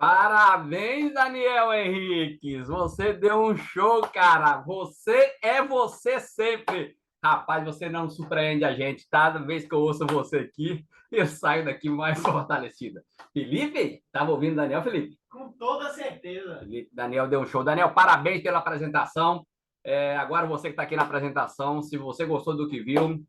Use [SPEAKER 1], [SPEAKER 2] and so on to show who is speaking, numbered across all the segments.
[SPEAKER 1] Parabéns, Daniel Henriques. Você deu um show, cara. Você é você sempre. Rapaz, você não surpreende a gente. Cada vez que eu ouço você aqui, eu saio daqui mais fortalecida. Felipe, estava ouvindo Daniel, Felipe?
[SPEAKER 2] Com toda certeza.
[SPEAKER 1] Felipe, Daniel deu um show. Daniel, parabéns pela apresentação. Agora você que está aqui na apresentação, se você gostou do que viu,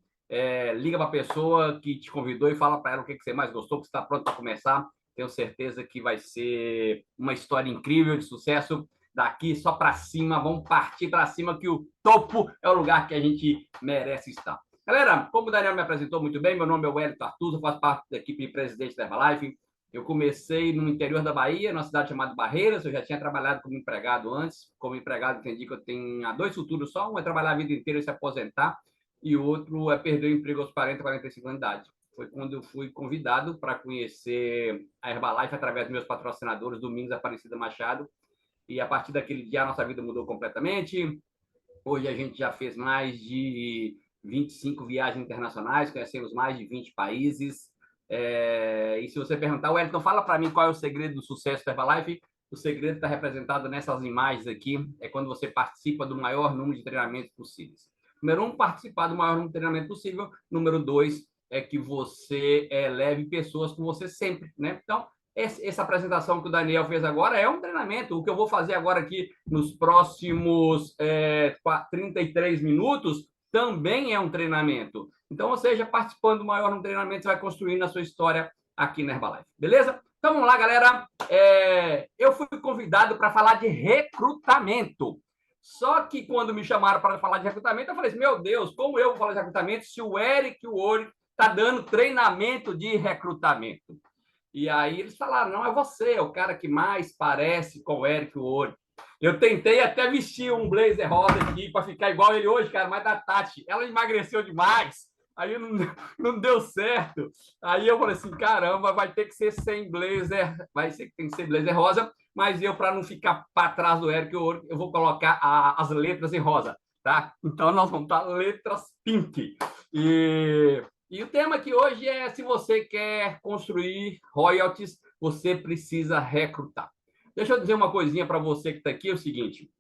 [SPEAKER 1] liga para a pessoa que te convidou e fala para ela o que você mais gostou, que está pronto para começar. Tenho certeza que vai ser uma história incrível de sucesso. Daqui só para cima, vamos partir para cima, que o topo é o lugar que a gente merece estar. Galera, como o Daniel me apresentou muito bem, meu nome é Wellington Artuso, faço parte da equipe presidente da Herbalife. Eu comecei no interior da Bahia, numa cidade chamada Barreiras. Eu já tinha trabalhado como empregado antes. Como empregado, entendi que eu tenho dois futuros só. Um é trabalhar a vida inteira e se aposentar, e o outro é perder o emprego aos 40, 45 anos de idade. Foi quando eu fui convidado para conhecer a Herbalife através dos meus patrocinadores, Domingos Aparecida Machado. E a partir daquele dia a nossa vida mudou completamente. Hoje a gente já fez mais de 25 viagens internacionais, conhecemos mais de 20 países. E se você perguntar, Wellington, fala para mim qual é o segredo do sucesso da Herbalife, o segredo está representado nessas imagens aqui, é quando você participa do maior número de treinamentos possíveis. Número um, participar do maior número de treinamento possível. Número dois, é que você leve pessoas com você sempre, né? Então, essa apresentação que o Daniel fez agora é um treinamento. O que eu vou fazer agora aqui nos próximos 33 minutos também é um treinamento. Então, ou seja, participando do maior no treinamento, você vai construindo a sua história aqui na Herbalife. Beleza? Então, vamos lá, galera. Eu fui convidado para falar de recrutamento. Só que quando me chamaram para falar de recrutamento, eu falei assim, meu Deus, como eu vou falar de recrutamento se o Eric Worre está dando treinamento de recrutamento? E aí eles falaram, não, é você, é o cara que mais parece com o Eric Worre. Eu tentei até vestir um blazer rosa aqui para ficar igual ele hoje, cara, mas da Tati, ela emagreceu demais. Aí não deu certo. Aí eu falei assim, caramba, vai ter que ser sem blazer, vai ser que tem que ser blazer rosa, mas eu, para não ficar para trás do Eric Worre, eu vou colocar as letras em rosa, tá? Então nós vamos estar letras pink. E o tema aqui hoje é: se você quer construir royalties, você precisa recrutar. Deixa eu dizer uma coisinha para você que está aqui, é o seguinte.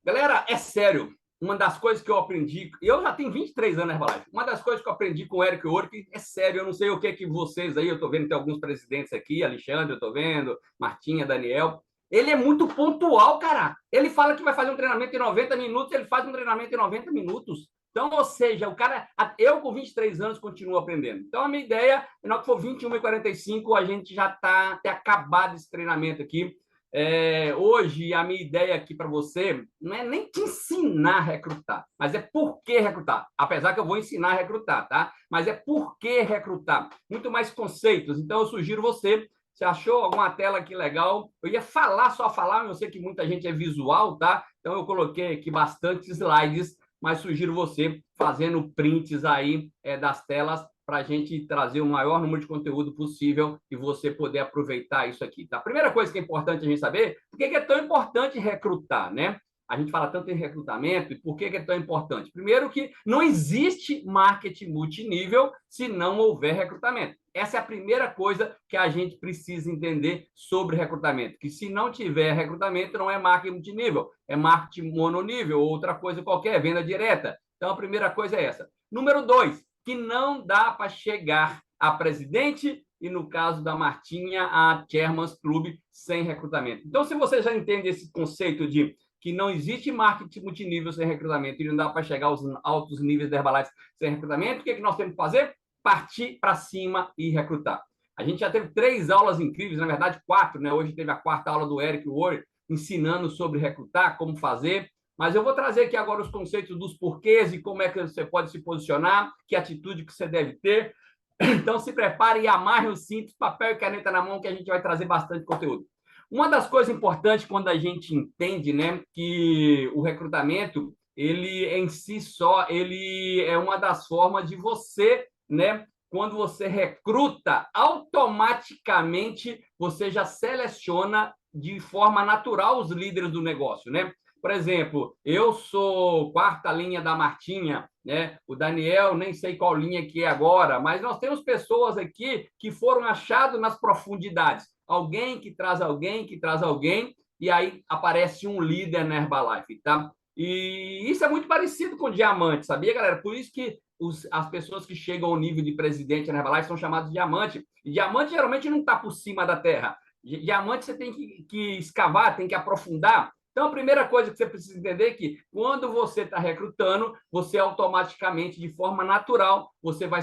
[SPEAKER 1] Galera, é sério. Uma das coisas que eu aprendi, eu já tenho 23 anos na Herbalife, uma das coisas que eu aprendi com o Eric Worre, é sério, eu não sei o que vocês aí, eu estou vendo que tem alguns presidentes aqui, Alexandre, eu estou vendo, Martinha, Daniel, ele é muito pontual, cara. Ele fala que vai fazer um treinamento em 90 minutos, ele faz um treinamento em 90 minutos. Então, ou seja, o cara, eu com 23 anos continuo aprendendo. Então, a minha ideia, na hora que for 21h45, a gente já está até acabado esse treinamento aqui. Hoje, a minha ideia aqui para você não é nem te ensinar a recrutar, mas é por que recrutar. Apesar que eu vou ensinar a recrutar, tá? Mas é por que recrutar. Muito mais conceitos. Então, eu sugiro você. Você achou alguma tela aqui legal? Eu ia só falar, mas eu sei que muita gente é visual, tá? Então, eu coloquei aqui bastante slides, mas sugiro você fazendo prints aí das telas para a gente trazer o maior número de conteúdo possível e você poder aproveitar isso aqui. Tá? A primeira coisa que é importante a gente saber, por que é tão importante recrutar, né? A gente fala tanto em recrutamento, e por que é tão importante? Primeiro que não existe marketing multinível se não houver recrutamento. Essa é a primeira coisa que a gente precisa entender sobre recrutamento, que se não tiver recrutamento, não é marketing multinível, é marketing mononível, ou outra coisa qualquer, venda direta. Então, a primeira coisa é essa. Número 2, que não dá para chegar a presidente e, no caso da Martinha, a Chairman's Club sem recrutamento. Então, se você já entende esse conceito de que não existe marketing multinível sem recrutamento e não dá para chegar aos altos níveis da Herbalife sem recrutamento, o que nós temos que fazer? Partir para cima e recrutar. A gente já teve 3 aulas incríveis, na verdade 4, né? Hoje teve a 4ª aula do Eric Worre, ensinando sobre recrutar, como fazer. Mas eu vou trazer aqui agora os conceitos dos porquês e como é que você pode se posicionar, que atitude que você deve ter. Então, se prepare e amarre os cintos, papel e caneta na mão, que a gente vai trazer bastante conteúdo. Uma das coisas importantes quando a gente entende, né, que o recrutamento, ele em si só, ele é uma das formas de você, né, quando você recruta, automaticamente você já seleciona de forma natural os líderes do negócio, né? Por exemplo, eu sou quarta linha da Martinha, né? O Daniel, nem sei qual linha que é agora, mas nós temos pessoas aqui que foram achados nas profundidades. Alguém que traz alguém, que traz alguém, e aí aparece um líder na Herbalife, tá? E isso é muito parecido com diamante, sabia, galera? Por isso que as pessoas que chegam ao nível de presidente na Herbalife são chamadas de diamante. E diamante geralmente não está por cima da terra. Diamante você tem que escavar, tem que aprofundar. Então, a primeira coisa que você precisa entender é que quando você está recrutando, você automaticamente, de forma natural, você vai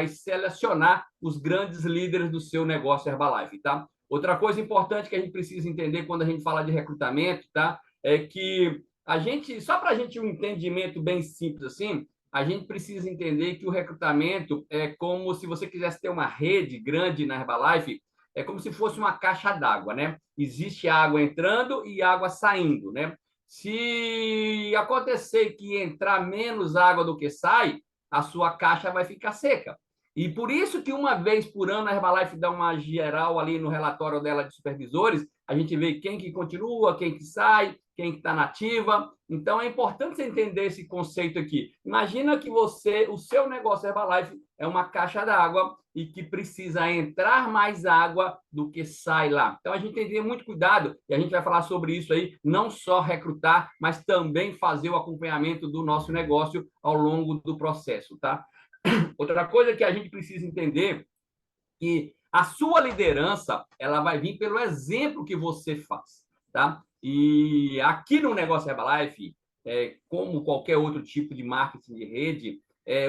[SPEAKER 1] selecionar os grandes líderes do seu negócio Herbalife, tá? Outra coisa importante que a gente precisa entender quando a gente fala de recrutamento, tá? É que a gente, só para a gente um entendimento bem simples assim, a gente precisa entender que o recrutamento é como se você quisesse ter uma rede grande na Herbalife, é como se fosse uma caixa d'água, né? Existe água entrando e água saindo, né? Se acontecer que entrar menos água do que sai, a sua caixa vai ficar seca. E por isso que uma vez por ano a Herbalife dá uma geral ali no relatório dela de supervisores, a gente vê quem que continua, quem que sai, quem que está nativa. Então é importante você entender esse conceito aqui. Imagina que o seu negócio Herbalife é uma caixa d'água e que precisa entrar mais água do que sai lá. Então a gente tem que ter muito cuidado e a gente vai falar sobre isso aí, não só recrutar, mas também fazer o acompanhamento do nosso negócio ao longo do processo, tá? Outra coisa que a gente precisa entender que a sua liderança ela vai vir pelo exemplo que você faz, tá? E aqui no negócio Herbalife, como qualquer outro tipo de marketing de rede,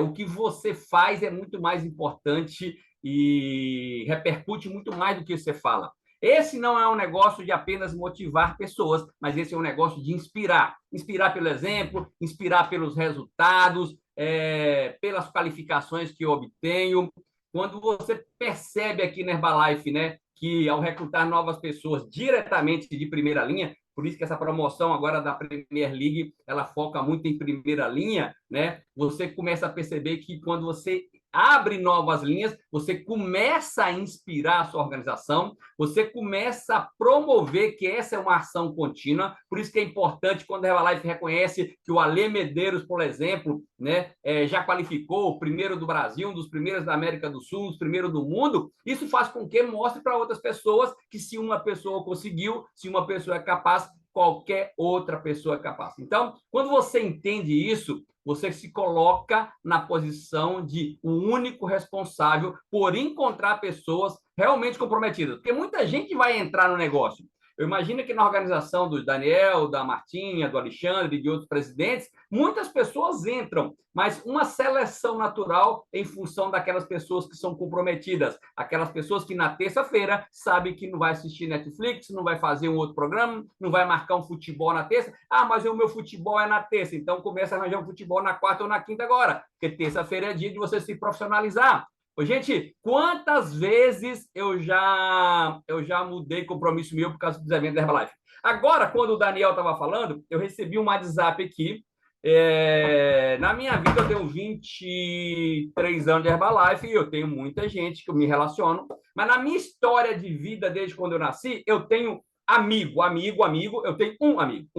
[SPEAKER 1] o que você faz é muito mais importante e repercute muito mais do que você fala. Esse não é um negócio de apenas motivar pessoas, mas esse é um negócio de inspirar. Inspirar pelo exemplo, inspirar pelos resultados, pelas qualificações que eu obtenho. Quando você percebe aqui na Herbalife, né, que ao recrutar novas pessoas diretamente de primeira linha, por isso que essa promoção agora da Premier League, ela foca muito em primeira linha, né? Você começa a perceber que quando você abre novas linhas, você começa a inspirar a sua organização, você começa a promover que essa é uma ação contínua, por isso que é importante quando a Herbalife reconhece que o Alê Medeiros, por exemplo, né, já qualificou o primeiro do Brasil, um dos primeiros da América do Sul, um dos primeiros do mundo, isso faz com que mostre para outras pessoas que se uma pessoa conseguiu, se uma pessoa é capaz, qualquer outra pessoa é capaz. Então, quando você entende isso, você se coloca na posição de o único responsável por encontrar pessoas realmente comprometidas. Porque muita gente vai entrar no negócio. Eu imagino que na organização do Daniel, da Martinha, do Alexandre e de outros presidentes, muitas pessoas entram, mas uma seleção natural em função daquelas pessoas que são comprometidas, aquelas pessoas que na terça-feira sabem que não vai assistir Netflix, não vai fazer um outro programa, não vai marcar um futebol na terça. Ah, mas o meu futebol é na terça, então começa a arranjar um futebol na quarta ou na quinta agora, porque terça-feira é dia de você se profissionalizar. Gente, quantas vezes eu já mudei compromisso meu por causa dos eventos da Herbalife? Agora, quando o Daniel estava falando, eu recebi um WhatsApp aqui. Na minha vida, eu tenho 23 anos de Herbalife e eu tenho muita gente que eu me relaciono. Mas na minha história de vida, desde quando eu nasci, eu tenho amigo. Eu tenho um amigo.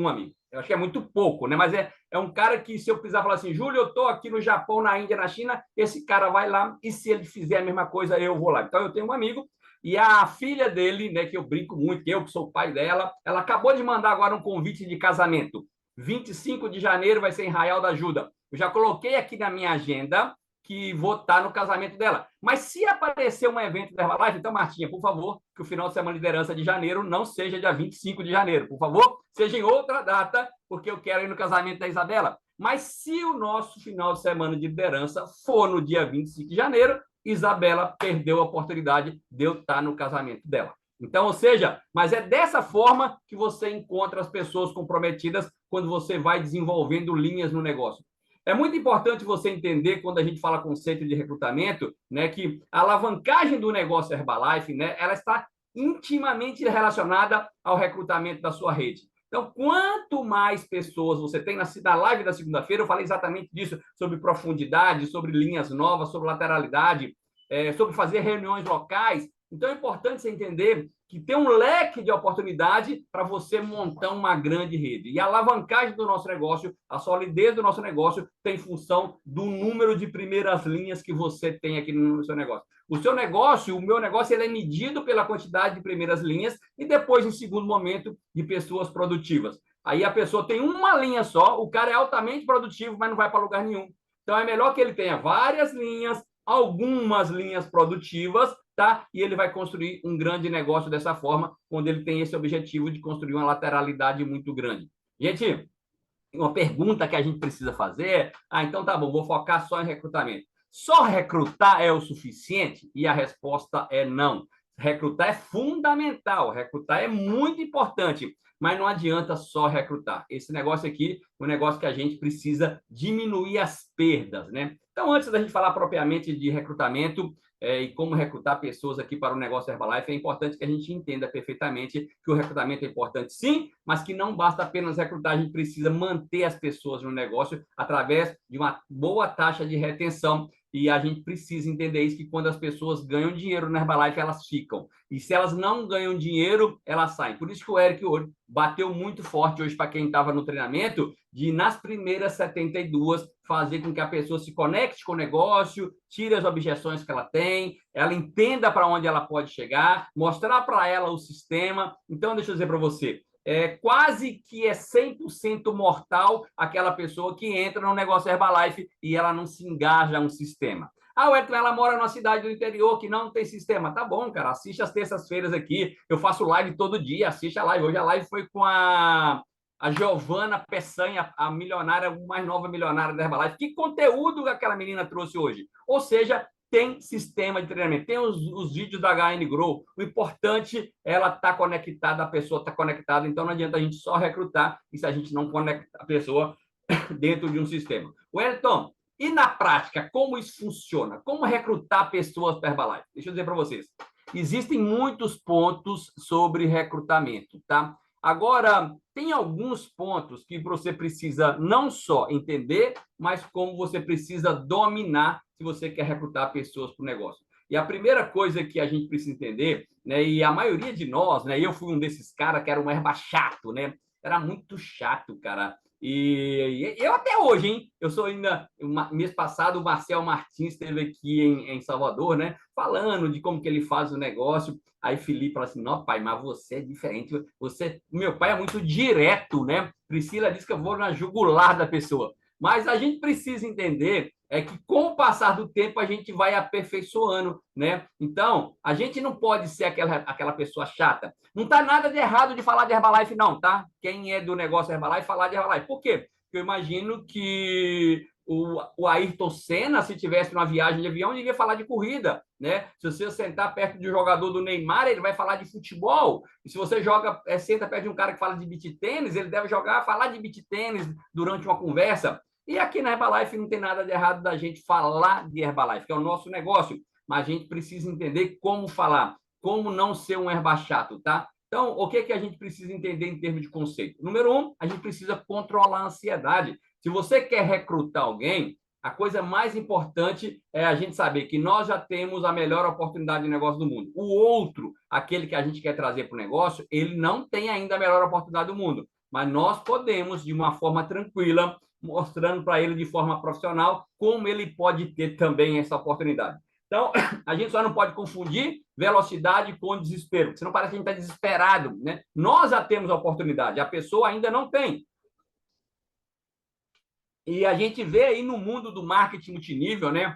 [SPEAKER 1] Eu acho que é muito pouco, né? Mas é um cara que, se eu precisar falar assim, Júlio, eu estou aqui no Japão, na Índia, na China, esse cara vai lá e se ele fizer a mesma coisa, eu vou lá. Então, eu tenho um amigo e a filha dele, né, que eu brinco muito, que eu que sou o pai dela, ela acabou de mandar agora um convite de casamento. 25 de janeiro vai ser em Arraial da Ajuda. Eu já coloquei aqui na minha agenda que vou estar no casamento dela. Mas se aparecer um evento da Herbalife, então, Martinha, por favor, que o final de semana de liderança de janeiro não seja dia 25 de janeiro. Por favor, seja em outra data, porque eu quero ir no casamento da Isabela. Mas se o nosso final de semana de liderança for no dia 25 de janeiro, Isabela perdeu a oportunidade de eu estar no casamento dela. Então, ou seja, mas é dessa forma que você encontra as pessoas comprometidas quando você vai desenvolvendo linhas no negócio. É muito importante você entender, quando a gente fala conceito de recrutamento, né, que a alavancagem do negócio Herbalife, né, ela está intimamente relacionada ao recrutamento da sua rede. Então, quanto mais pessoas você tem na live da segunda-feira, eu falei exatamente disso, sobre profundidade, sobre linhas novas, sobre lateralidade, sobre fazer reuniões locais. Então é importante você entender que tem um leque de oportunidade para você montar uma grande rede. E a alavancagem do nosso negócio, a solidez do nosso negócio, tem função do número de primeiras linhas que você tem aqui no seu negócio. O seu negócio, o meu negócio, ele é medido pela quantidade de primeiras linhas e depois, em segundo momento, de pessoas produtivas. Aí a pessoa tem uma linha só, o cara é altamente produtivo, mas não vai para lugar nenhum. Então é melhor que ele tenha várias linhas, algumas linhas produtivas, tá? E ele vai construir um grande negócio dessa forma, quando ele tem esse objetivo de construir uma lateralidade muito grande. Gente, uma pergunta que a gente precisa fazer, então tá bom, vou focar só em recrutamento. Só recrutar é o suficiente? E a resposta é não. Recrutar é fundamental, recrutar é muito importante, mas não adianta só recrutar. Esse negócio aqui é um negócio que a gente precisa diminuir as perdas, né? Então, antes da gente falar propriamente de recrutamento, e como recrutar pessoas aqui para o negócio Herbalife, é importante que a gente entenda perfeitamente que o recrutamento é importante sim, mas que não basta apenas recrutar, a gente precisa manter as pessoas no negócio através de uma boa taxa de retenção. E a gente precisa entender isso, que quando as pessoas ganham dinheiro na Herbalife, elas ficam. E se elas não ganham dinheiro, elas saem. Por isso que o Eric hoje bateu muito forte hoje para quem estava no treinamento, de nas primeiras 72 fazer com que a pessoa se conecte com o negócio, tire as objeções que ela tem, ela entenda para onde ela pode chegar, mostrar para ela o sistema. Então, deixa eu dizer para você, quase que é 100% mortal aquela pessoa que entra no negócio Herbalife e ela não se engaja no sistema. Ah, Wellington, ela mora numa cidade do interior que não tem sistema. Tá bom, cara, assiste às terças-feiras aqui. Eu faço live todo dia, assiste a live. Hoje a live foi com a Giovana Peçanha, a milionária, a mais nova milionária da Herbalife. Que conteúdo que aquela menina trouxe hoje? Ou seja, tem sistema de treinamento, tem os vídeos da HN Grow. O importante é ela estar conectada, a pessoa está conectada, então não adianta a gente só recrutar e se a gente não conecta a pessoa dentro de um sistema. Wellington, e na prática, como isso funciona? Como recrutar pessoas para Herbalife? Deixa eu dizer para vocês. Existem muitos pontos sobre recrutamento, tá? Agora, tem alguns pontos que você precisa não só entender, mas como você precisa dominar se você quer recrutar pessoas para o negócio. E a primeira coisa que a gente precisa entender, né, e a maioria de nós, né, eu fui um desses caras que era um erva chato, né? Era muito chato, cara. E eu até hoje, hein? Eu sou ainda. Mês passado, o Marcel Martins esteve aqui em Salvador, né? Falando de como que ele faz o negócio. Aí Felipe fala assim: não, pai, mas você é diferente. Meu pai é muito direto, né? Priscila disse que eu vou na jugular da pessoa. Mas a gente precisa entender que com o passar do tempo a gente vai aperfeiçoando, né? Então, a gente não pode ser aquela pessoa chata. Não está nada de errado de falar de Herbalife, não, tá? Quem é do negócio Herbalife, falar de Herbalife. Por quê? Porque eu imagino que o Ayrton Senna, se tivesse uma viagem de avião, devia falar de corrida, né? Se você sentar perto de um jogador do Neymar, ele vai falar de futebol. E se você senta perto de um cara que fala de beach tênis, ele deve falar de beach tênis durante uma conversa. E aqui na Herbalife não tem nada de errado da gente falar de Herbalife, que é o nosso negócio, mas a gente precisa entender como falar, como não ser um erva chato, tá? Então, o que a gente precisa entender em termos de conceito? Número 1, a gente precisa controlar a ansiedade. Se você quer recrutar alguém, a coisa mais importante é a gente saber que nós já temos a melhor oportunidade de negócio do mundo. O outro, aquele que a gente quer trazer para o negócio, ele não tem ainda a melhor oportunidade do mundo. Mas nós podemos, de uma forma tranquila, mostrando para ele de forma profissional como ele pode ter também essa oportunidade. Então, a gente só não pode confundir velocidade com desespero, porque senão parece que a gente está desesperado, né? Nós já temos a oportunidade, a pessoa ainda não tem. E a gente vê aí no mundo do marketing multinível, né?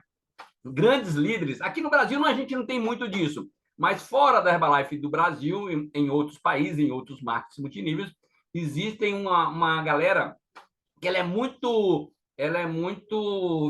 [SPEAKER 1] Grandes líderes. Aqui no Brasil a gente não tem muito disso, mas fora da Herbalife do Brasil, em outros países, em outros marketing multiníveis, existem uma galera que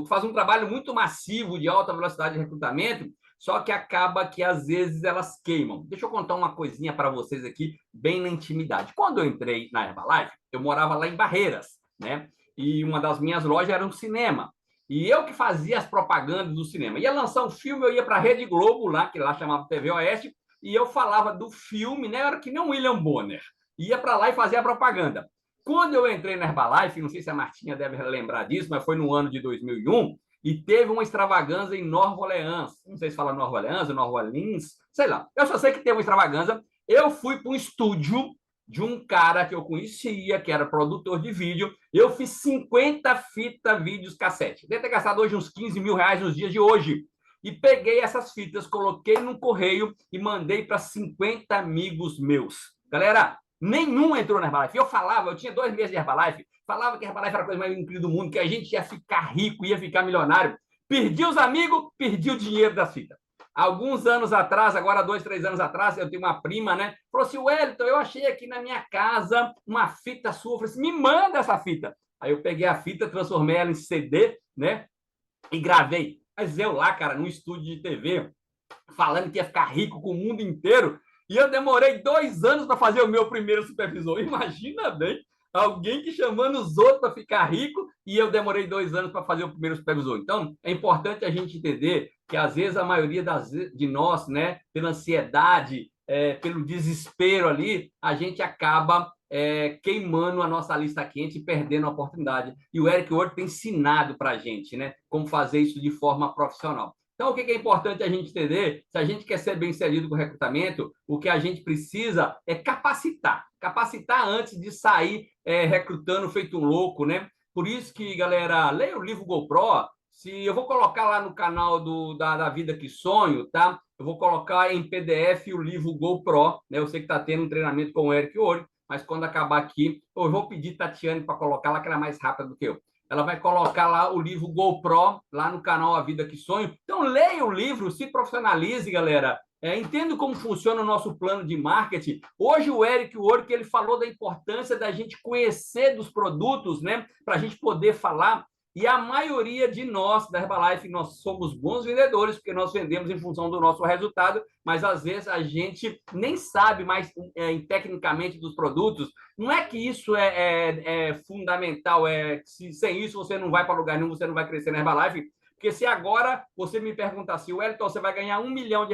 [SPEAKER 1] faz um trabalho muito massivo de alta velocidade de recrutamento, só que acaba que às vezes elas queimam. Deixa eu contar uma coisinha para vocês aqui, bem na intimidade. Quando eu entrei na Herbalife, eu morava lá em Barreiras, né? E uma das minhas lojas era um cinema. E eu que fazia as propagandas do cinema. Ia lançar um filme, eu ia para a Rede Globo, lá, que lá chamava TV Oeste, e eu falava do filme, né? Eu era que nem o William Bonner. Ia para lá e fazia a propaganda. Quando eu entrei na Herbalife, não sei se a Martinha deve lembrar disso, mas foi no ano de 2001, e teve uma extravagância em Nova Orleans. Não sei se fala Nova Orleans ou Nova Orleans, sei lá. Eu só sei que teve uma extravagância. Eu fui para um estúdio de um cara que eu conhecia, que era produtor de vídeo. Eu fiz 50 fitas vídeos cassete. Deve ter gastado hoje uns 15 mil reais nos dias de hoje. E peguei essas fitas, coloquei no correio e mandei para 50 amigos meus. Galera, nenhum entrou na Herbalife. Eu falava, eu tinha 2 meses de Herbalife, falava que a Herbalife era a coisa mais incrível do mundo, que a gente ia ficar rico, ia ficar milionário. Perdi os amigos, perdi o dinheiro das fitas. Alguns anos atrás, agora 2, 3 anos atrás, eu tenho uma prima, né? Falou assim, Wellington, eu achei aqui na minha casa uma fita sua. Eu falei assim, me manda essa fita. Aí eu peguei a fita, transformei ela em CD, né? E gravei. Mas eu lá, cara, num estúdio de TV, falando que ia ficar rico com o mundo inteiro, e eu demorei 2 anos para fazer o meu primeiro supervisor. Imagina bem, alguém que chamando os outros para ficar rico, e eu demorei 2 anos para fazer o primeiro supervisor. Então, é importante a gente entender que, às vezes, a maioria de nós, né, pela ansiedade, pelo desespero ali, a gente acaba queimando a nossa lista quente e perdendo a oportunidade. E o Eric Ward tem ensinado para a gente, né, como fazer isso de forma profissional. Então, o que é importante a gente entender? Se a gente quer ser bem inserido com o recrutamento, o que a gente precisa é capacitar. Capacitar antes de sair recrutando feito um louco, né? Por isso que, galera, leia o livro GoPro. Se eu vou colocar lá no canal da Vida que Sonho, tá? Eu vou colocar em PDF o livro GoPro, né? Eu sei que está tendo um treinamento com o Eric Ouro, mas quando acabar aqui, eu vou pedir Tatiane para colocar lá, que ela é mais rápida do que eu. Ela vai colocar lá o livro GoPro, lá no canal A Vida que Sonho. Então, leia o livro, se profissionalize, galera. Entenda como funciona o nosso plano de marketing. Hoje, o Eric Work, ele falou da importância da gente conhecer dos produtos, né? Para a gente poder falar. E a maioria de nós, da Herbalife, nós somos bons vendedores, porque nós vendemos em função do nosso resultado, mas às vezes a gente nem sabe mais tecnicamente dos produtos. Não é que isso é fundamental, sem isso você não vai para lugar nenhum, você não vai crescer na Herbalife, porque se agora você me perguntar assim, Wellington, você vai ganhar R$1 milhão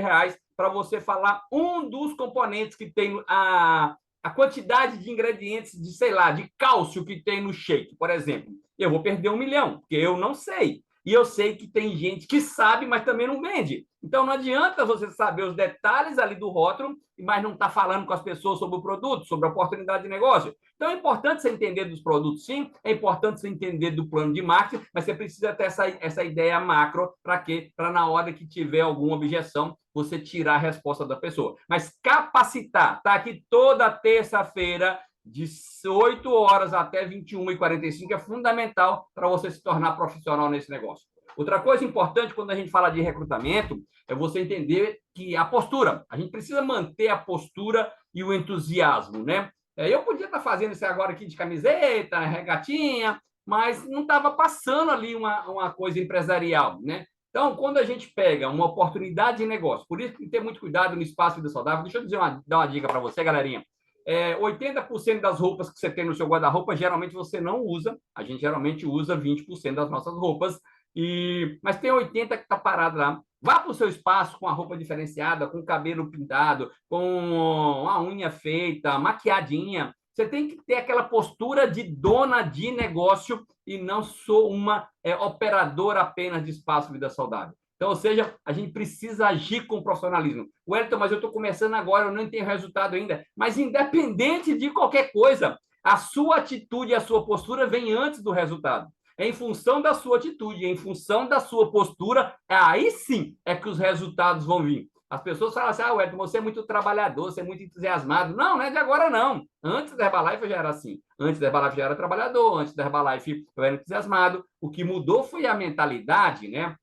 [SPEAKER 1] para você falar um dos componentes que tem a quantidade de ingredientes de, sei lá, de cálcio que tem no shake, por exemplo, eu vou perder R$1 milhão, porque eu não sei. E eu sei que tem gente que sabe, mas também não vende. Então, não adianta você saber os detalhes ali do rótulo, mas não estar falando com as pessoas sobre o produto, sobre a oportunidade de negócio. Então, é importante você entender dos produtos, sim. É importante você entender do plano de marketing, mas você precisa ter essa ideia macro para quê? Para na hora que tiver alguma objeção, você tirar a resposta da pessoa. Mas capacitar. Está aqui toda terça-feira, de 8 horas até 21h45, é fundamental para você se tornar profissional nesse negócio. Outra coisa importante quando a gente fala de recrutamento é você entender que a postura, a gente precisa manter a postura e o entusiasmo, né? Eu podia estar fazendo isso agora aqui de camiseta, regatinha, mas não estava passando ali uma coisa empresarial, né? Então, quando a gente pega uma oportunidade de negócio, por isso tem que ter muito cuidado no espaço Vida Saudável. Deixa eu dar uma dica para você, galerinha. 80% das roupas que você tem no seu guarda-roupa, geralmente você não usa. A gente geralmente usa 20% das nossas roupas, mas tem 80% que está parado lá. Vá para o seu espaço com a roupa diferenciada, com o cabelo pintado, com a unha feita, maquiadinha. Você tem que ter aquela postura de dona de negócio e não sou uma operadora apenas de espaço Vida Saudável. Então, ou seja, a gente precisa agir com profissionalismo. Wellington, mas eu estou começando agora, eu não tenho resultado ainda. Mas independente de qualquer coisa, a sua atitude e a sua postura vem antes do resultado. É em função da sua atitude, em função da sua postura, aí sim é que os resultados vão vir. As pessoas falam assim, Wellington, você é muito trabalhador, você é muito entusiasmado. Não, não é de agora, não. Antes da Herbalife eu já era assim. Antes da Herbalife eu já era trabalhador, antes da Herbalife eu era entusiasmado. O que mudou foi a mentalidade, né?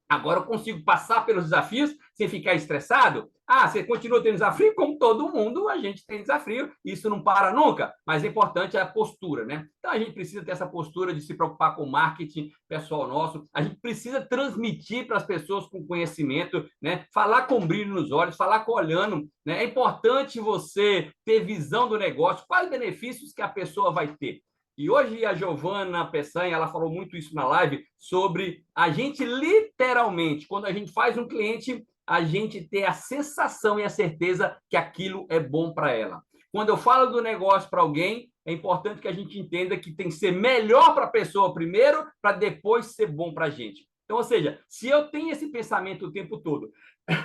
[SPEAKER 1] Agora eu consigo passar pelos desafios sem ficar estressado. Você continua tendo desafio? Como todo mundo, a gente tem desafio. Isso não para nunca. Mas o importante é a postura, né? Então, a gente precisa ter essa postura de se preocupar com o marketing pessoal nosso. A gente precisa transmitir para as pessoas com conhecimento, né? Falar com brilho nos olhos, falar com olhando, né? É importante você ter visão do negócio. Quais benefícios que a pessoa vai ter? E hoje a Giovana Peçanha, ela falou muito isso na live, sobre a gente literalmente, quando a gente faz um cliente, a gente ter a sensação e a certeza que aquilo é bom para ela. Quando eu falo do negócio para alguém, é importante que a gente entenda que tem que ser melhor para a pessoa primeiro, para depois ser bom para a gente. Então, ou seja, se eu tenho esse pensamento o tempo todo,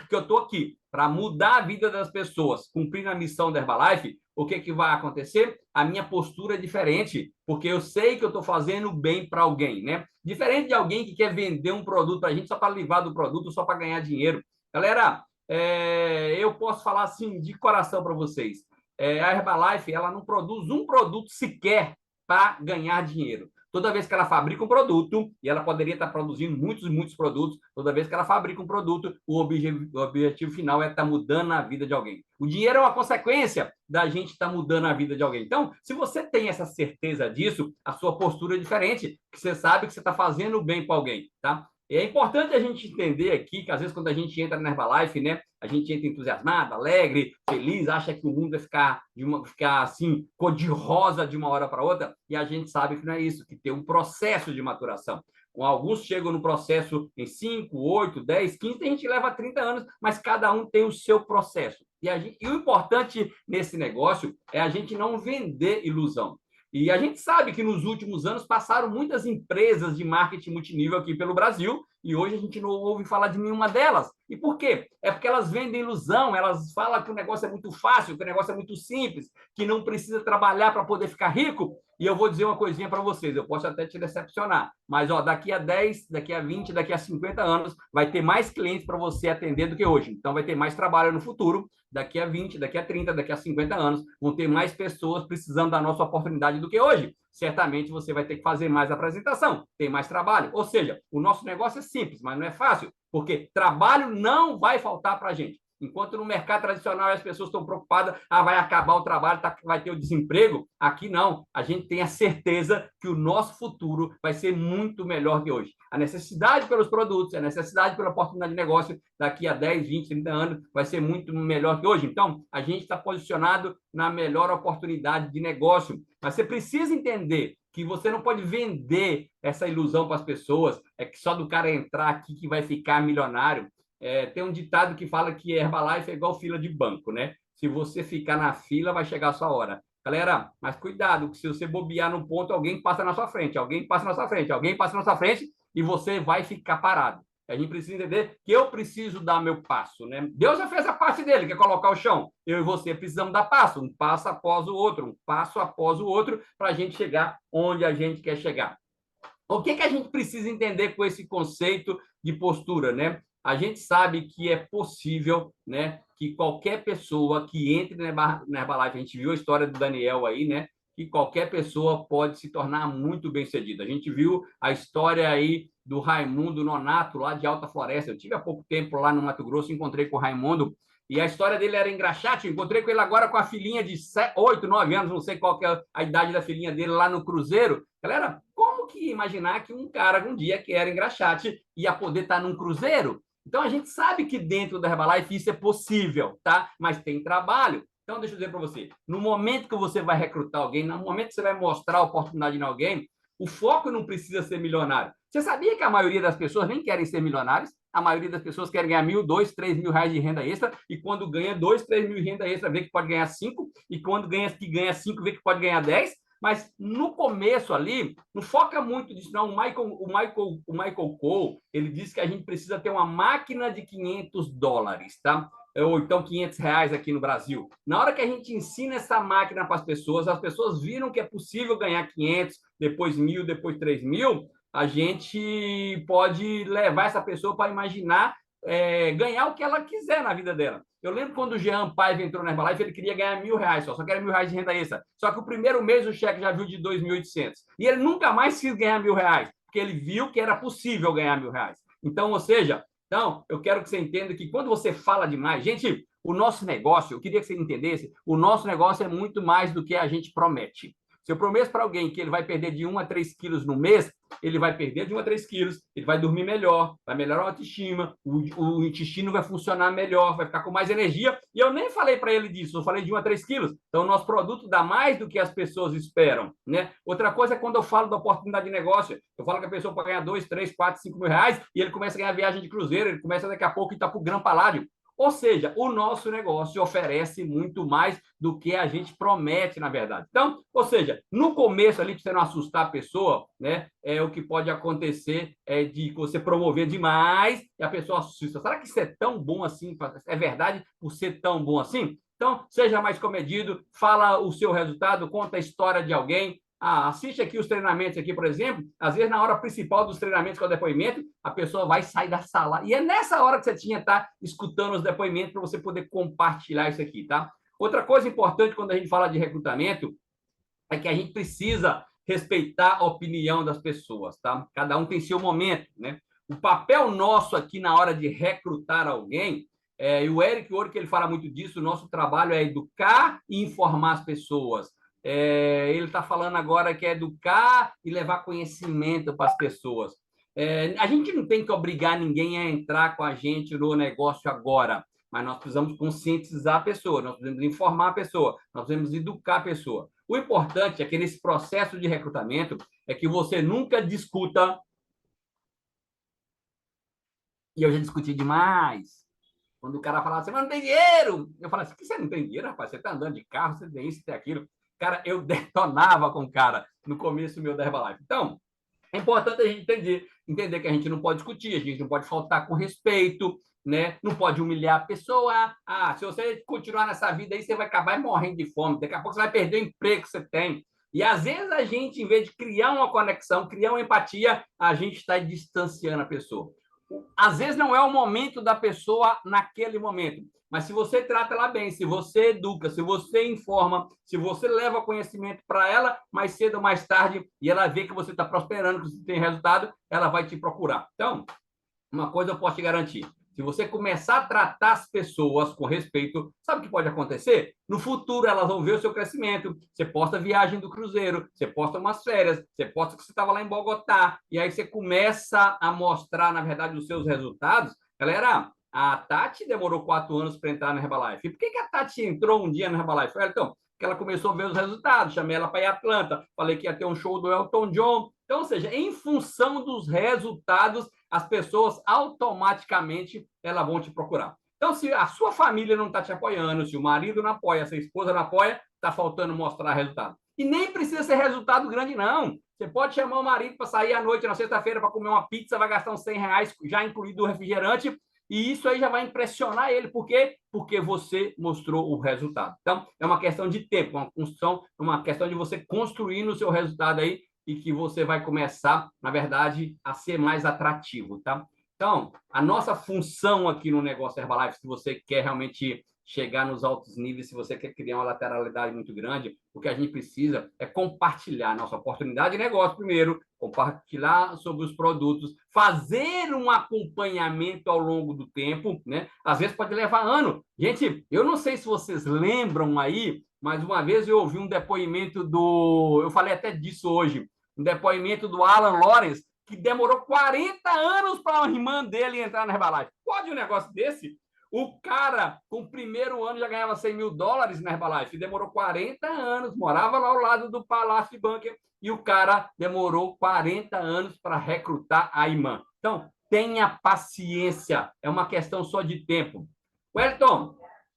[SPEAKER 1] que eu estou aqui para mudar a vida das pessoas, cumprindo a missão da Herbalife, o que, que vai acontecer? A minha postura é diferente, porque eu sei que eu estou fazendo bem para alguém, né? Diferente de alguém que quer vender um produto para a gente só para livrar do produto, só para ganhar dinheiro. Galera, eu posso falar assim de coração para vocês. A Herbalife, ela não produz um produto sequer para ganhar dinheiro. Toda vez que ela fabrica um produto, e ela poderia estar produzindo muitos e muitos produtos, toda vez que ela fabrica um produto, o objetivo final é estar mudando a vida de alguém. O dinheiro é uma consequência da gente estar mudando a vida de alguém. Então, se você tem essa certeza disso, a sua postura é diferente, que você sabe que você está fazendo bem para alguém, tá? E é importante a gente entender aqui que, às vezes, quando a gente entra na Herbalife, né, a gente entra entusiasmado, alegre, feliz, acha que o mundo vai ficar assim, cor-de-rosa de uma hora para outra, e a gente sabe que não é isso, que tem um processo de maturação. Alguns chegam no processo em 5, 8, 10, 15, tem gente que leva 30 anos, mas cada um tem o seu processo. E o importante nesse negócio é a gente não vender ilusão. E a gente sabe que nos últimos anos passaram muitas empresas de marketing multinível aqui pelo Brasil e hoje a gente não ouve falar de nenhuma delas. E por quê? É porque elas vendem ilusão, elas falam que o negócio é muito fácil, que o negócio é muito simples, que não precisa trabalhar para poder ficar rico. E eu vou dizer uma coisinha para vocês, eu posso até te decepcionar, mas daqui a 10, daqui a 20, daqui a 50 anos, vai ter mais clientes para você atender do que hoje. Então vai ter mais trabalho no futuro, daqui a 20, daqui a 30, daqui a 50 anos, vão ter mais pessoas precisando da nossa oportunidade do que hoje. Certamente você vai ter que fazer mais apresentação, tem mais trabalho. Ou seja, o nosso negócio é simples, mas não é fácil, porque trabalho não vai faltar para a gente. Enquanto no mercado tradicional as pessoas estão preocupadas, vai acabar o trabalho, vai ter o desemprego, aqui não. A gente tem a certeza que o nosso futuro vai ser muito melhor que hoje. A necessidade pelos produtos, a necessidade pela oportunidade de negócio daqui a 10, 20, 30 anos vai ser muito melhor que hoje. Então, a gente está posicionado na melhor oportunidade de negócio. Mas você precisa entender que você não pode vender essa ilusão para as pessoas, que só do cara entrar aqui que vai ficar milionário. Tem um ditado que fala que Herbalife é igual fila de banco, né? Se você ficar na fila, vai chegar a sua hora. Galera, mas cuidado, que se você bobear no ponto, alguém passa na sua frente, alguém passa na sua frente, alguém passa na sua frente e você vai ficar parado. A gente precisa entender que eu preciso dar meu passo, né? Deus já fez a parte dele, que é colocar o chão. Eu e você precisamos dar passo, um passo após o outro, um passo após o outro, para a gente chegar onde a gente quer chegar. O que a gente precisa entender com esse conceito de postura, né? A gente sabe que é possível, né, que qualquer pessoa que entre na Herbalife, a gente viu a história do Daniel aí, né, que qualquer pessoa pode se tornar muito bem-sucedida. A gente viu a história aí do Raimundo Nonato, lá de Alta Floresta. Eu tive há pouco tempo lá no Mato Grosso, encontrei com o Raimundo, e a história dele era engraxate. Encontrei com ele agora com a filhinha de 8, 9 anos, não sei qual que é a idade da filhinha dele lá no Cruzeiro. Galera, como que imaginar que um cara, um dia que era engraxate, ia poder estar num Cruzeiro? Então, a gente sabe que dentro da Herbalife isso é possível, tá? Mas tem trabalho. Então, deixa eu dizer para você, no momento que você vai recrutar alguém, no momento que você vai mostrar a oportunidade em alguém, o foco não precisa ser milionário. Você sabia que a maioria das pessoas nem querem ser milionários? A maioria das pessoas querem ganhar 1.000, 2.000, 3.000 reais de renda extra, e quando ganha 2, 3 mil de renda extra, vê que pode ganhar 5, e quando ganha 5, vê que pode ganhar 10. Mas no começo ali, não foca muito nisso, não. O Michael Cole, ele disse que a gente precisa ter uma máquina de $500, tá? Ou então 500 reais aqui no Brasil. Na hora que a gente ensina essa máquina para as pessoas viram que é possível ganhar 500, depois 1.000, depois 3.000, a gente pode levar essa pessoa para imaginar ganhar o que ela quiser na vida dela. Eu lembro quando o Jean Paiva entrou na Herbalife, ele queria ganhar 1.000 reais só que era 1.000 reais de renda extra. Só que o primeiro mês o cheque já viu de 2.800. E ele nunca mais quis ganhar 1.000 reais, porque ele viu que era possível ganhar 1.000 reais. Então, ou seja, eu quero que você entenda que quando você fala demais, gente, o nosso negócio, eu queria que você entendesse, o nosso negócio é muito mais do que a gente promete. Se eu prometo para alguém que ele vai perder de 1 a 3 quilos no mês, ele vai perder de 1 a 3 quilos, ele vai dormir melhor, vai melhorar a autoestima, o intestino vai funcionar melhor, vai ficar com mais energia. E eu nem falei para ele disso, eu falei de 1 a 3 quilos. Então, o nosso produto dá mais do que as pessoas esperam, né? Outra coisa é quando eu falo da oportunidade de negócio, eu falo que a pessoa pode ganhar 2, 3, 4, 5 mil reais e ele começa a ganhar viagem de cruzeiro, ele começa daqui a pouco em Itapu Gran Paládio. Ou seja, o nosso negócio oferece muito mais do que a gente promete, na verdade. Então, ou seja, no começo ali, para você não assustar a pessoa, né, o que pode acontecer é de você promover demais e a pessoa assusta. Será que isso é tão bom assim? É verdade por ser tão bom assim? Então, seja mais comedido, fala o seu resultado, conta a história de alguém. Assiste aqui os treinamentos aqui, por exemplo. Às vezes, na hora principal dos treinamentos, que é o depoimento, a pessoa vai sair da sala. E é nessa hora que você tinha que estar escutando os depoimentos para você poder compartilhar isso aqui, tá? Outra coisa importante quando a gente fala de recrutamento é que a gente precisa respeitar a opinião das pessoas, tá? Cada um tem seu momento, né? O papel nosso aqui na hora de recrutar alguém, e o Eric Ouro, que ele fala muito disso, o nosso trabalho é educar e informar as pessoas. Ele está falando agora que é educar e levar conhecimento para as pessoas. A gente não tem que obrigar ninguém a entrar com a gente no negócio agora, mas nós precisamos conscientizar a pessoa, nós precisamos informar a pessoa, nós precisamos educar a pessoa. O importante é que nesse processo de recrutamento é que você nunca discuta. E eu já discuti demais. Quando o cara falava assim, mas não tem dinheiro. Eu falava assim, que você não tem dinheiro, rapaz? Você está andando de carro, você tem isso, tem aquilo. Cara, eu detonava com o cara no começo meu da Herbalife. Então, é importante a gente entender que a gente não pode discutir, a gente não pode faltar com respeito, né? Não pode humilhar a pessoa. Se você continuar nessa vida aí, você vai acabar morrendo de fome. Daqui a pouco você vai perder o emprego que você tem. E às vezes a gente, em vez de criar uma conexão, criar uma empatia, a gente está distanciando a pessoa. Às vezes não é o momento da pessoa naquele momento, mas se você trata ela bem, se você educa, se você informa, se você leva conhecimento para ela, mais cedo ou mais tarde, e ela vê que você está prosperando, que você tem resultado, ela vai te procurar. Então, uma coisa eu posso te garantir. Se você começar a tratar as pessoas com respeito, sabe o que pode acontecer? No futuro, elas vão ver o seu crescimento. Você posta a viagem do cruzeiro, você posta umas férias, você posta que você estava lá em Bogotá, e aí você começa a mostrar, na verdade, os seus resultados. Galera, a Tati demorou 4 anos para entrar na Herbalife. E por que a Tati entrou um dia na Herbalife? Então, porque ela começou a ver os resultados, chamei ela para ir a Atlanta, falei que ia ter um show do Elton John. Então, ou seja, em função dos resultados, as pessoas automaticamente elas vão te procurar. Então, se a sua família não está te apoiando, se o marido não apoia, se a esposa não apoia, está faltando mostrar resultado. E nem precisa ser resultado grande, não. Você pode chamar o marido para sair à noite, na sexta-feira, para comer uma pizza, vai gastar uns R$ 100, já incluído o refrigerante, e isso aí já vai impressionar ele. Por quê? Porque você mostrou o resultado. Então, é uma questão de tempo, uma construção, uma questão de você construir no seu resultado aí, e que você vai começar, na verdade, a ser mais atrativo, tá? Então, a nossa função aqui no negócio Herbalife, se você quer realmente chegar nos altos níveis, se você quer criar uma lateralidade muito grande, o que a gente precisa é compartilhar a nossa oportunidade de negócio primeiro, compartilhar sobre os produtos, fazer um acompanhamento ao longo do tempo, né? Às vezes pode levar ano. Gente, eu não sei se vocês lembram aí, mas uma vez eu ouvi um depoimento eu falei até disso hoje, um depoimento do Alan Lawrence, que demorou 40 anos para a irmã dele entrar na Herbalife. Pode um negócio desse? O cara, com o primeiro ano, já ganhava $100 mil na Herbalife. Demorou 40 anos, morava lá ao lado do Palácio Bunker, e o cara demorou 40 anos para recrutar a irmã. Então, tenha paciência, é uma questão só de tempo. Wellington,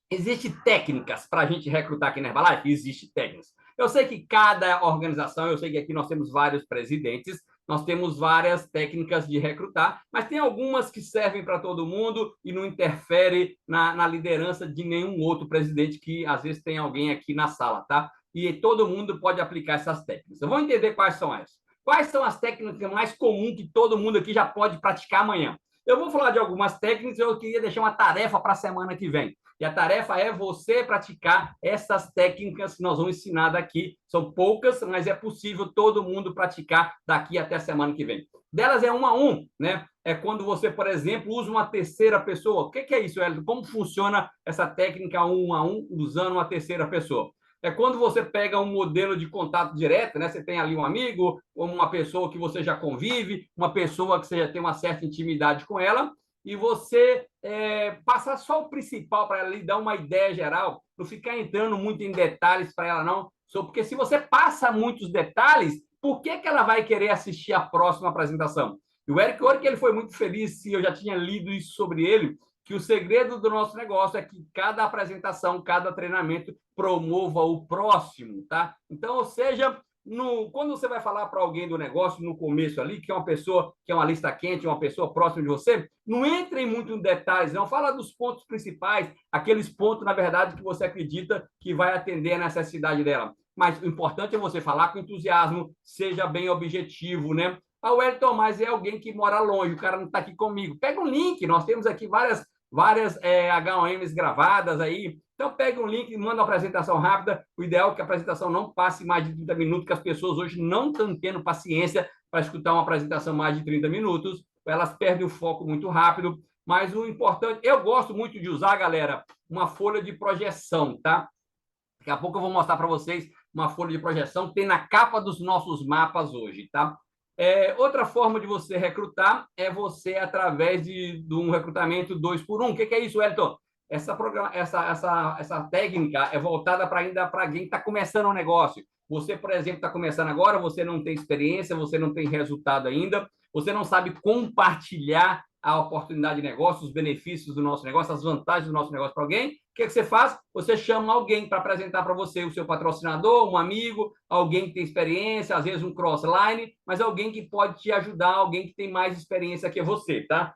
[SPEAKER 1] existe técnicas para a gente recrutar aqui na Herbalife? Existe técnicas. Eu sei que cada organização, eu sei que aqui nós temos vários presidentes, nós temos várias técnicas de recrutar, mas tem algumas que servem para todo mundo e não interfere na liderança de nenhum outro presidente, que às vezes tem alguém aqui na sala, tá? E todo mundo pode aplicar essas técnicas. Eu vou entender quais são essas. Quais são as técnicas mais comuns que todo mundo aqui já pode praticar amanhã? Eu vou falar de algumas técnicas, eu queria deixar uma tarefa para a semana que vem. E a tarefa é você praticar essas técnicas que nós vamos ensinar daqui. São poucas, mas é possível todo mundo praticar daqui até a semana que vem. Delas é 1 a 1, né? É quando você, por exemplo, usa uma terceira pessoa. O que é isso, Hélio? Como funciona essa técnica 1 a 1 usando uma terceira pessoa? É quando você pega um modelo de contato direto, né? Você tem ali um amigo, ou uma pessoa que você já convive, uma pessoa que você já tem uma certa intimidade com ela, e você passar só o principal para ela, lhe dar uma ideia geral, não ficar entrando muito em detalhes para ela, não. Porque se você passa muitos detalhes, por que ela vai querer assistir a próxima apresentação? E o Eric Ouro, que ele foi muito feliz, se eu já tinha lido isso sobre ele, que o segredo do nosso negócio é que cada apresentação, cada treinamento promova o próximo, tá? Então, ou seja, quando você vai falar para alguém do negócio no começo ali, que é uma pessoa, que é uma lista quente, uma pessoa próxima de você, não entre em muito em detalhes, não. Fala dos pontos principais, aqueles pontos, na verdade, que você acredita que vai atender a necessidade dela. Mas o importante é você falar com entusiasmo, seja bem objetivo, né? Ah, o Wellington, mas é alguém que mora longe, o cara não está aqui comigo. Pega um link, nós temos aqui várias HOMs gravadas aí. Então, pega um link e manda uma apresentação rápida. O ideal é que a apresentação não passe mais de 30 minutos, que as pessoas hoje não estão tendo paciência para escutar uma apresentação mais de 30 minutos. Elas perdem o foco muito rápido. Mas o importante, eu gosto muito de usar, galera, uma folha de projeção, tá? Daqui a pouco eu vou mostrar para vocês uma folha de projeção que tem na capa dos nossos mapas hoje, tá? Outra forma de você recrutar é você através de um recrutamento 2 por 1. O que é isso, Wellington? Essa técnica é voltada ainda para quem está começando um negócio. Você, por exemplo, está começando agora, você não tem experiência, você não tem resultado ainda, você não sabe compartilhar a oportunidade de negócio, os benefícios do nosso negócio, as vantagens do nosso negócio para alguém. O que você faz? Você chama alguém para apresentar para você o seu patrocinador, um amigo, alguém que tem experiência, às vezes um crossline, mas alguém que pode te ajudar, alguém que tem mais experiência que você, tá?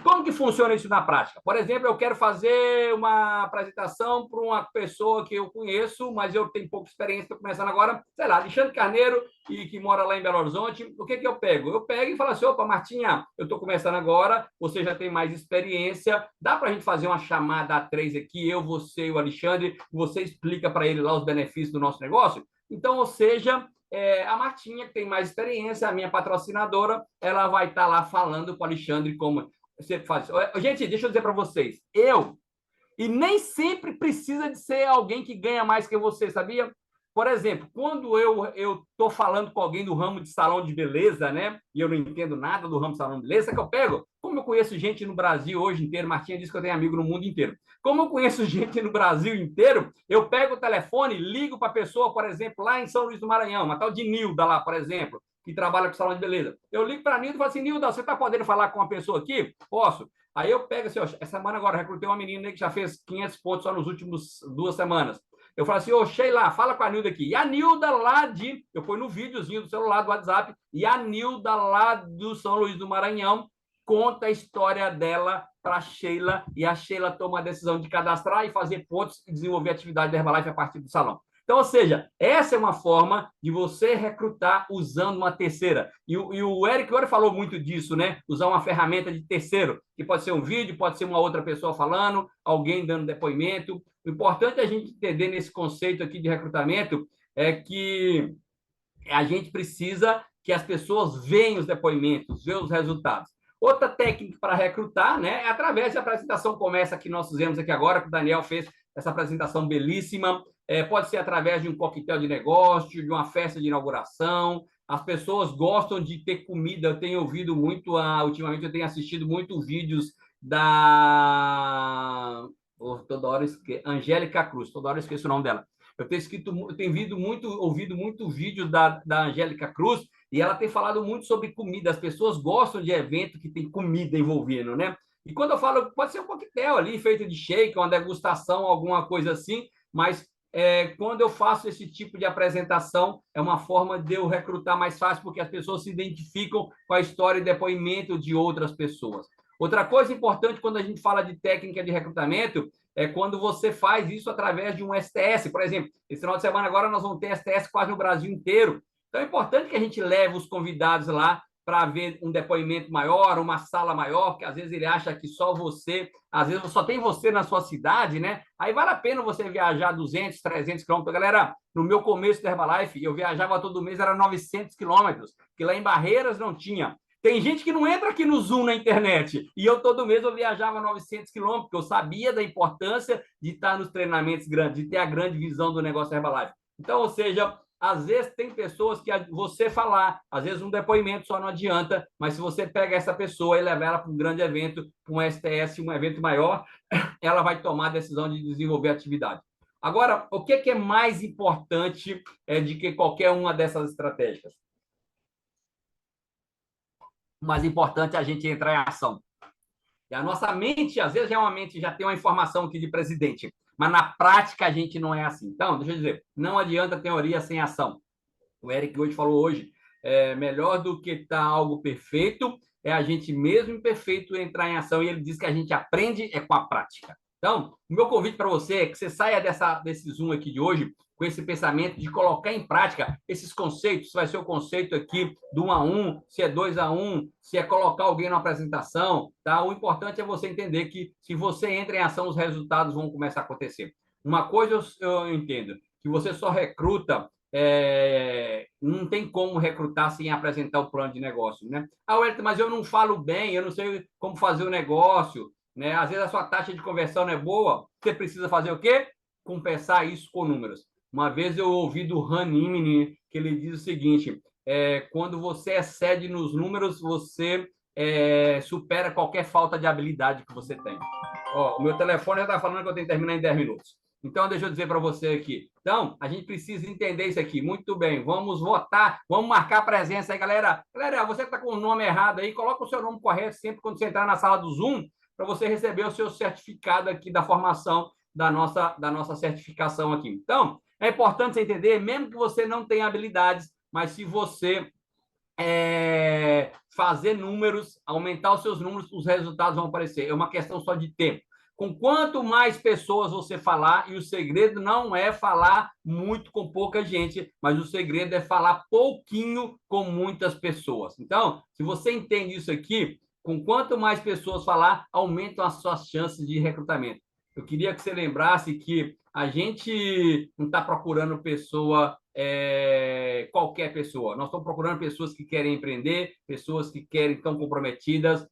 [SPEAKER 1] Como que funciona isso na prática? Por exemplo, eu quero fazer uma apresentação para uma pessoa que eu conheço, mas eu tenho pouca experiência, estou começando agora, sei lá, Alexandre Carneiro, e que mora lá em Belo Horizonte. O que eu pego? Eu pego e falo assim, opa, Martinha, eu estou começando agora, você já tem mais experiência, dá para a gente fazer uma chamada A3 aqui, eu, você e o Alexandre, você explica para ele lá os benefícios do nosso negócio? Então, ou seja, a Martinha, que tem mais experiência, a minha patrocinadora, ela vai estar lá falando com o Alexandre como você faz. Gente, deixa eu dizer para vocês, e nem sempre precisa de ser alguém que ganha mais que você, sabia? Por exemplo, quando eu estou falando com alguém do ramo de salão de beleza, né? E eu não entendo nada do ramo de salão de beleza, que eu pego, como eu conheço gente no Brasil hoje inteiro, Martinha disse que eu tenho amigo no mundo inteiro. Como eu conheço gente no Brasil inteiro, eu pego o telefone, ligo para a pessoa, por exemplo, lá em São Luís do Maranhão, uma tal de Nilda lá, por exemplo, que trabalha com salão de beleza. Eu ligo para a Nilda e falo assim, Nilda, você está podendo falar com uma pessoa aqui? Posso. Aí eu pego assim, ó, essa semana agora, recrutei uma menina que já fez 500 pontos só nos últimos 2 semanas. Eu falo assim, ô, Sheila, fala com a Nilda aqui. E a Nilda lá eu ponho no videozinho do celular, do WhatsApp, e a Nilda lá do São Luís do Maranhão conta a história dela para a Sheila, e a Sheila toma a decisão de cadastrar e fazer pontos e desenvolver atividade da Herbalife a partir do salão. Então, ou seja, essa é uma forma de você recrutar usando uma terceira. E o Eric agora falou muito disso, né? Usar uma ferramenta de terceiro, que pode ser um vídeo, pode ser uma outra pessoa falando, alguém dando depoimento. O importante é a gente entender nesse conceito aqui de recrutamento é que a gente precisa que as pessoas vejam os depoimentos, vejam os resultados. Outra técnica para recrutar, né, é através da apresentação começa que nós fizemos aqui agora, que o Daniel fez essa apresentação belíssima. Pode ser através de um coquetel de negócio, de uma festa de inauguração. As pessoas gostam de ter comida. Eu tenho ouvido muito, ultimamente eu tenho assistido muito vídeos da toda hora Angélica Cruz, toda hora eu esqueço o nome dela. Eu tenho ouvido muito vídeo da Angélica Cruz, e ela tem falado muito sobre comida. As pessoas gostam de evento que tem comida envolvendo, né? E quando eu falo, pode ser um coquetel ali, feito de shake, uma degustação, alguma coisa assim, mas quando eu faço esse tipo de apresentação, é uma forma de eu recrutar mais fácil, porque as pessoas se identificam com a história e depoimento de outras pessoas. Outra coisa importante quando a gente fala de técnica de recrutamento é quando você faz isso através de um STS. Por exemplo, esse final de semana agora nós vamos ter STS quase no Brasil inteiro. Então é importante que a gente leve os convidados lá para ver um depoimento maior, uma sala maior, porque às vezes ele acha que só você, às vezes só tem você na sua cidade, né? Aí vale a pena você viajar 200, 300 quilômetros. Galera, no meu começo da Herbalife, eu viajava todo mês, era 900 quilômetros, que lá em Barreiras não tinha. Tem gente que não entra aqui no Zoom na internet. E eu, todo mês, eu viajava 900 quilômetros, porque eu sabia da importância de estar nos treinamentos grandes, de ter a grande visão do negócio Herbalife. Então, ou seja, às vezes tem pessoas que você falar, às vezes um depoimento só não adianta, mas se você pega essa pessoa e levar ela para um grande evento, para um STS, um evento maior, ela vai tomar a decisão de desenvolver a atividade. Agora, o que é mais importante de que qualquer uma dessas estratégias? O mais importante é a gente entrar em ação. E a nossa mente, às vezes, realmente já tem uma informação aqui de presidente, mas na prática a gente não é assim. Então, deixa eu dizer, não adianta teoria sem ação. O Eric hoje falou hoje, melhor do que estar algo perfeito é a gente mesmo imperfeito entrar em ação, e ele diz que a gente aprende com a prática. Então, o meu convite para você é que você saia desse Zoom aqui de hoje com esse pensamento de colocar em prática esses conceitos. Se vai ser o conceito aqui do 1 a 1, se é 2 a 1, se é colocar alguém na apresentação, tá? O importante é você entender que se você entra em ação, os resultados vão começar a acontecer. Uma coisa eu entendo, que você só recruta não tem como recrutar sem apresentar o plano de negócio, né? Ah, Wellington, mas eu não falo bem, eu não sei como fazer o negócio, né? Às vezes a sua taxa de conversão não é boa, você precisa fazer o quê? Compensar isso com números. Uma vez eu ouvi do Han Imini que ele diz o seguinte, quando você excede nos números, você supera qualquer falta de habilidade que você tem. Ó, o meu telefone já está falando que eu tenho que terminar em 10 minutos. Então, deixa eu dizer para você aqui. Então, a gente precisa entender isso aqui. Muito bem, vamos votar, vamos marcar a presença aí, galera. Galera, você que está com o nome errado aí, coloca o seu nome correto sempre quando você entrar na sala do Zoom, para você receber o seu certificado aqui da formação da nossa certificação aqui. Então, é importante você entender, mesmo que você não tenha habilidades, mas se você fazer números, aumentar os seus números, os resultados vão aparecer. É uma questão só de tempo. Com quanto mais pessoas você falar, e o segredo não é falar muito com pouca gente, mas o segredo é falar pouquinho com muitas pessoas. Então, se você entende isso aqui, com quanto mais pessoas falar, aumentam as suas chances de recrutamento. Eu queria que você lembrasse que a gente não está procurando qualquer pessoa. Nós estamos procurando pessoas que querem empreender, pessoas que querem estão comprometidas.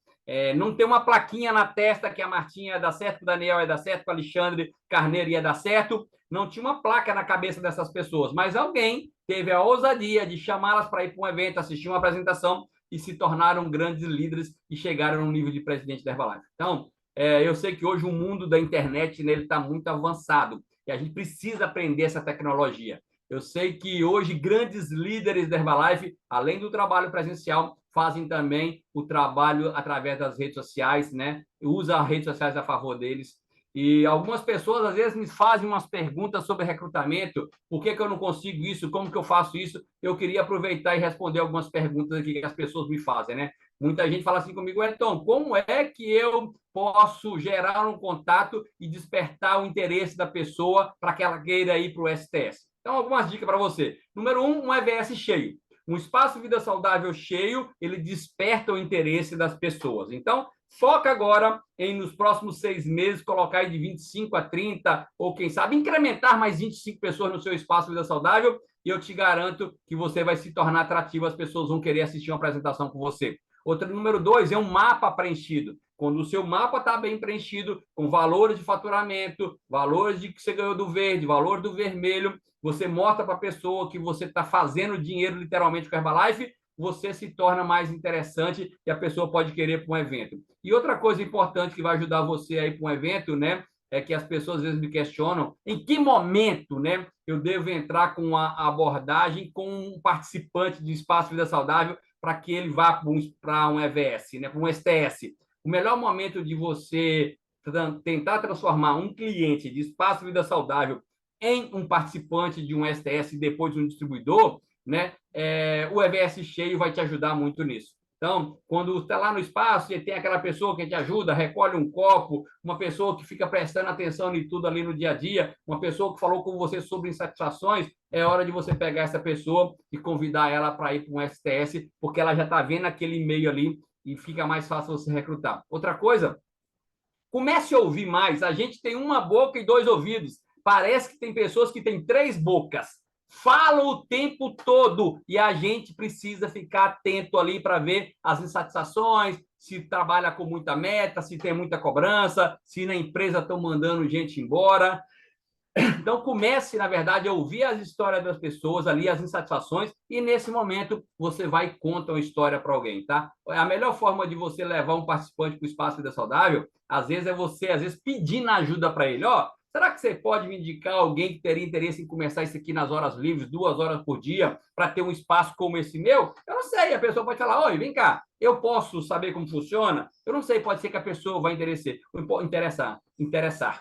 [SPEAKER 1] Não tem uma plaquinha na testa que a Martinha ia dar certo, que o Daniel ia dar certo, que o Alexandre Carneiro ia dar certo. Não tinha uma placa na cabeça dessas pessoas, mas alguém teve a ousadia de chamá-las para ir para um evento, assistir uma apresentação e se tornaram grandes líderes e chegaram no nível de presidente da Herbalife. Então, eu sei que hoje o mundo da internet está muito avançado e a gente precisa aprender essa tecnologia. Eu sei que hoje grandes líderes da Herbalife, além do trabalho presencial, fazem também o trabalho através das redes sociais, né? Usa as redes sociais a favor deles. E algumas pessoas, às vezes, me fazem umas perguntas sobre recrutamento. Por que eu não consigo isso? Como que eu faço isso? Eu queria aproveitar e responder algumas perguntas aqui que as pessoas me fazem, né? Muita gente fala assim comigo, então, como é que eu posso gerar um contato e despertar o interesse da pessoa para que ela queira ir para o STS? Então, algumas dicas para você. Número 1, um EVS cheio. Um espaço vida saudável cheio, ele desperta o interesse das pessoas. Então, foca agora em, nos próximos 6 meses, colocar aí de 25 a 30, ou quem sabe, incrementar mais 25 pessoas no seu espaço vida saudável, e eu te garanto que você vai se tornar atrativo, as pessoas vão querer assistir uma apresentação com você. Outro número 2 é um mapa preenchido. Quando o seu mapa está bem preenchido, com valores de faturamento, valores de que você ganhou do verde, valor do vermelho, você mostra para a pessoa que você está fazendo dinheiro literalmente com a Herbalife, você se torna mais interessante e a pessoa pode querer para um evento. E outra coisa importante que vai ajudar você a ir para um evento, né, é que as pessoas às vezes me questionam em que momento, né, eu devo entrar com a abordagem com um participante de Espaço Vida Saudável para que ele vá para um EVS, né, para um STS. O melhor momento de você tentar transformar um cliente de Espaço Vida Saudável em um participante de um STS e depois um distribuidor, né, o EVS cheio vai te ajudar muito nisso. Então, quando está lá no espaço e tem aquela pessoa que te ajuda, recolhe um copo, uma pessoa que fica prestando atenção em tudo ali no dia a dia, uma pessoa que falou com você sobre insatisfações, é hora de você pegar essa pessoa e convidar ela para ir para um STS, porque ela já está vendo aquele e-mail ali e fica mais fácil você recrutar. Outra coisa, comece a ouvir mais. A gente tem uma boca e 2 ouvidos. Parece que tem pessoas que têm 3 bocas. Falam o tempo todo e a gente precisa ficar atento ali para ver as insatisfações, se trabalha com muita meta, se tem muita cobrança, se na empresa estão mandando gente embora. Então, comece, na verdade, a ouvir as histórias das pessoas ali, as insatisfações, e nesse momento você vai e conta uma história para alguém, tá? A melhor forma de você levar um participante para o Espaço Vida Saudável, às vezes, é você, às vezes, pedindo ajuda para ele. Ó, Será que você pode me indicar alguém que teria interesse em começar isso aqui nas horas livres, 2 horas por dia, para ter um espaço como esse meu? Eu não sei, a pessoa pode falar, oi, vem cá, eu posso saber como funciona? Eu não sei, pode ser que a pessoa vai interessar.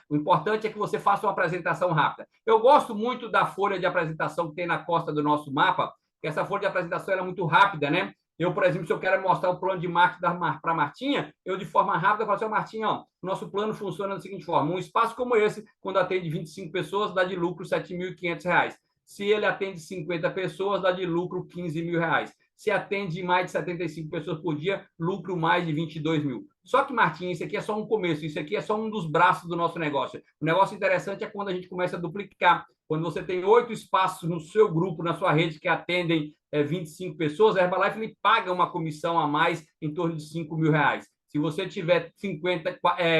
[SPEAKER 1] O importante é que você faça uma apresentação rápida. Eu gosto muito da folha de apresentação que tem na costa do nosso mapa, que essa folha de apresentação é muito rápida, né? Eu, por exemplo, se eu quero mostrar o plano de marketing para a Martinha, eu, de forma rápida, falo assim, Martinha, ó, nosso plano funciona da seguinte forma, um espaço como esse, quando atende 25 pessoas, dá de lucro R$ 7.500. Se ele atende 50 pessoas, dá de lucro R$ 15.000. Se atende mais de 75 pessoas por dia, lucro mais de 22 mil. Só que, Martinha, isso aqui é só um começo, isso aqui é só um dos braços do nosso negócio. O negócio interessante é quando a gente começa a duplicar. Quando você tem 8 espaços no seu grupo, na sua rede, que atendem 25 pessoas, a Herbalife ele paga uma comissão a mais em torno de R$ 5.000. Se você tiver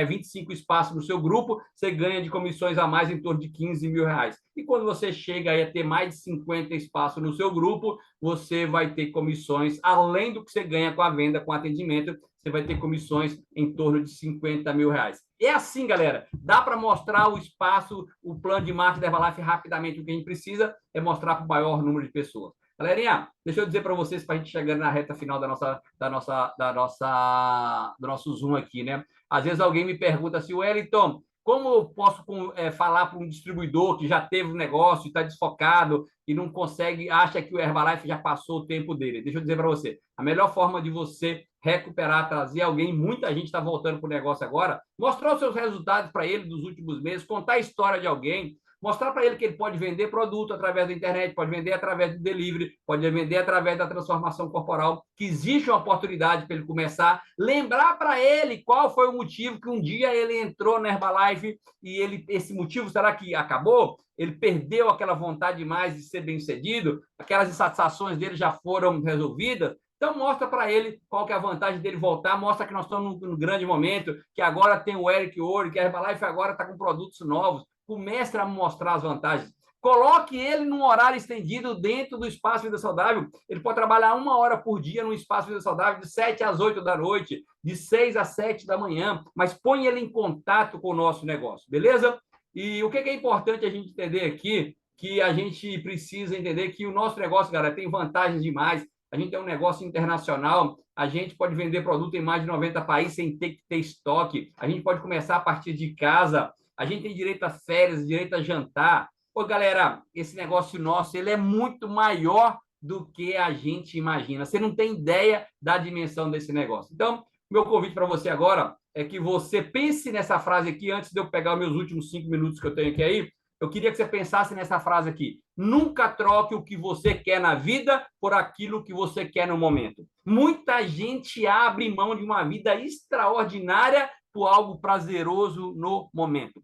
[SPEAKER 1] 25 espaços no seu grupo, você ganha de comissões a mais em torno de R$ 15.000. E quando você chega a ter mais de 50 espaços no seu grupo, você vai ter comissões, além do que você ganha com a venda, com atendimento, você vai ter comissões em torno de R$ 50.000. É assim, galera. Dá para mostrar o espaço, o plano de marketing da Herbalife rapidamente. O que a gente precisa é mostrar para o maior número de pessoas. Galerinha, deixa eu dizer para vocês, para a gente chegar na reta final do nosso Zoom aqui, né? Às vezes alguém me pergunta assim, Wellington, como eu posso falar para um distribuidor que já teve um negócio, está desfocado e não consegue, acha que o Herbalife já passou o tempo dele? Deixa eu dizer para você, a melhor forma de você recuperar, trazer alguém, muita gente está voltando para o negócio agora, mostrar os seus resultados para ele dos últimos meses, contar a história de alguém, mostrar para ele que ele pode vender produto através da internet, pode vender através do delivery, pode vender através da transformação corporal, que existe uma oportunidade para ele começar, lembrar para ele qual foi o motivo que um dia ele entrou na Herbalife e esse motivo, será que acabou? Ele perdeu aquela vontade mais de ser bem-sucedido? Aquelas insatisfações dele já foram resolvidas? Então, mostra para ele qual que é a vantagem dele voltar, mostra que nós estamos num grande momento, que agora tem o Eric Ouro, que a Herbalife agora está com produtos novos. Comece a mostrar as vantagens. Coloque ele num horário estendido dentro do Espaço Vida Saudável. Ele pode trabalhar 1 hora por dia no Espaço Vida Saudável, de 7 às 8 da noite, de 6 às 7 da manhã, mas põe ele em contato com o nosso negócio, beleza? E o que é importante a gente entender aqui, que a gente precisa entender que o nosso negócio, galera, tem vantagens demais. A gente é um negócio internacional, a gente pode vender produto em mais de 90 países sem ter que ter estoque, a gente pode começar a partir de casa, a gente tem direito a férias, direito a jantar. Pô, galera, esse negócio nosso, ele é muito maior do que a gente imagina. Você não tem ideia da dimensão desse negócio. Então, meu convite para você agora é que você pense nessa frase aqui, antes de eu pegar os meus últimos 5 minutos que eu tenho aqui aí, eu queria que você pensasse nessa frase aqui. Nunca troque o que você quer na vida por aquilo que você quer no momento. Muita gente abre mão de uma vida extraordinária por algo prazeroso no momento.